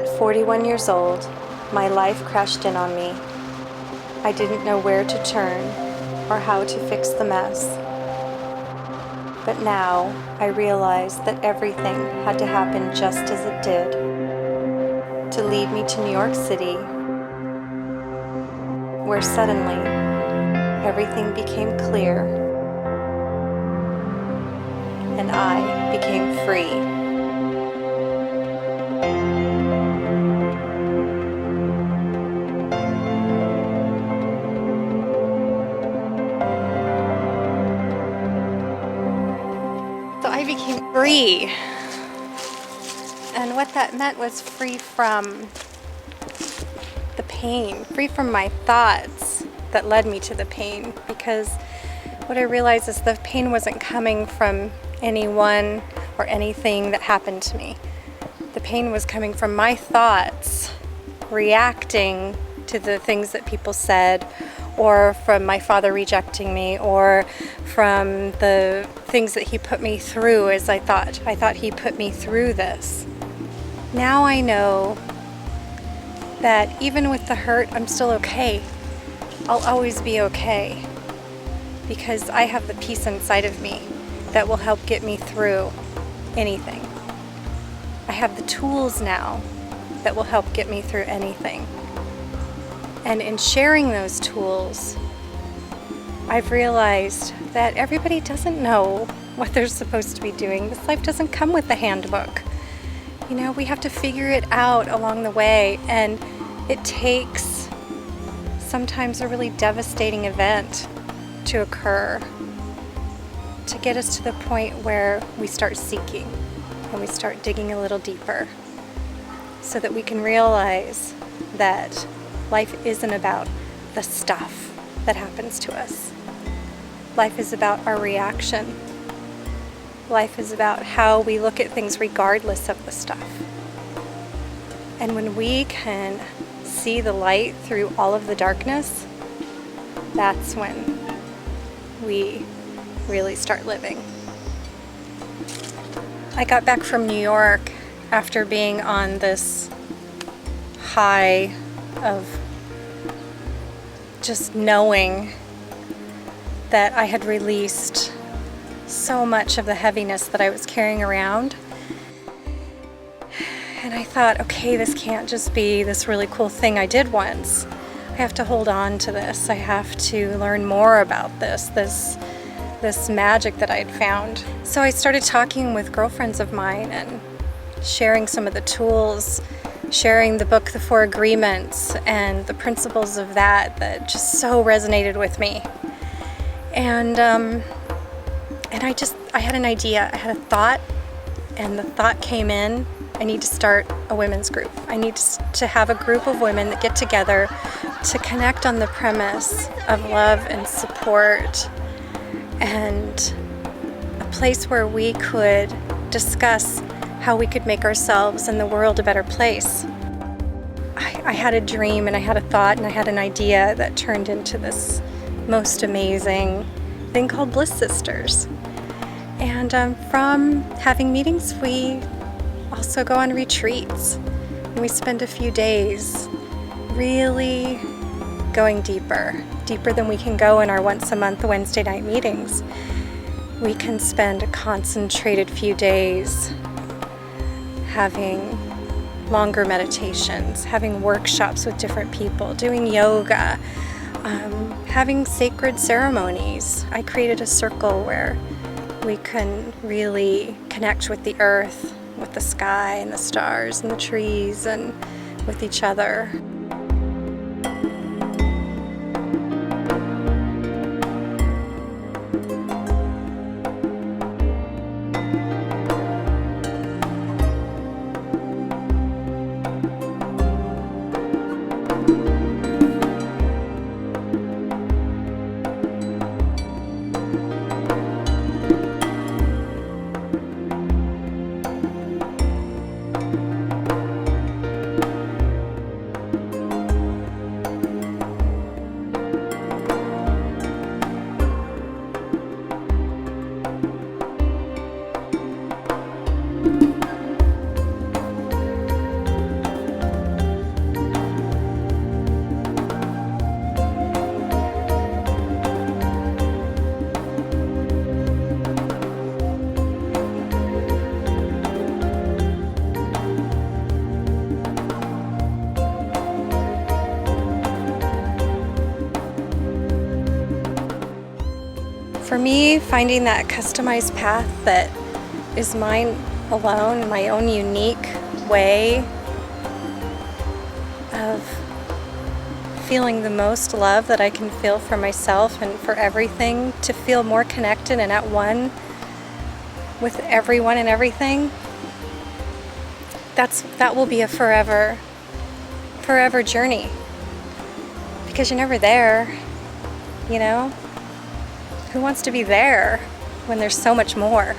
At 41 years old, my life crashed in on me. I didn't know where to turn or how to fix the mess. But now I realize that everything had to happen just as it did, to lead me to New York City, where suddenly everything became clear and I became free. So I became free, and what that meant was free from the pain, free from my thoughts that led me to the pain, because what I realized is the pain wasn't coming from anyone or anything that happened to me. The pain was coming from my thoughts reacting to the things that people said, or from my father rejecting me, or from the things that he put me through as I thought he put me through this. Now I know that even with the hurt, I'm still okay. I'll always be okay, because I have the peace inside of me that will help get me through anything. I have the tools now that will help get me through anything. And in sharing those tools, I've realized that everybody doesn't know what they're supposed to be doing. This life doesn't come with a handbook. You know, we have to figure it out along the way, and it takes sometimes a really devastating event to occur to get us to the point where we start seeking and we start digging a little deeper, so that we can realize that life isn't about the stuff that happens to us. Life is about our reaction. Life is about how we look at things regardless of the stuff. And when we can see the light through all of the darkness, that's when we really start living. I got back from New York after being on this high of just knowing that I had released so much of the heaviness that I was carrying around. And I thought, okay, this can't just be this really cool thing I did once. I have to hold on to this. I have to learn more about this magic that I had found. So I started talking with girlfriends of mine and sharing some of the tools, sharing the book, The Four Agreements, and the principles of that just so resonated with me. And I had an idea, I had a thought, and the thought came in, I need to start a women's group. I need to have a group of women that get together to connect on the premise of love and support, and a place where we could discuss how we could make ourselves and the world a better place. I had a dream and I had a thought and I had an idea that turned into this most amazing thing called Bliss Sisters. And from having meetings, we also go on retreats. And we spend a few days really going deeper than we can go in our once a month Wednesday night meetings. We can spend a concentrated few days having longer meditations, having workshops with different people, doing yoga, having sacred ceremonies. I created a circle where we can really connect with the earth, with the sky and the stars and the trees, and with each other. for me, finding that customized path that is mine alone, my own unique way of feeling the most love that I can feel for myself and for everything, to feel more connected and at one with everyone and everything, that will be a forever journey, because you're never there, you know? Who wants to be there when there's so much more?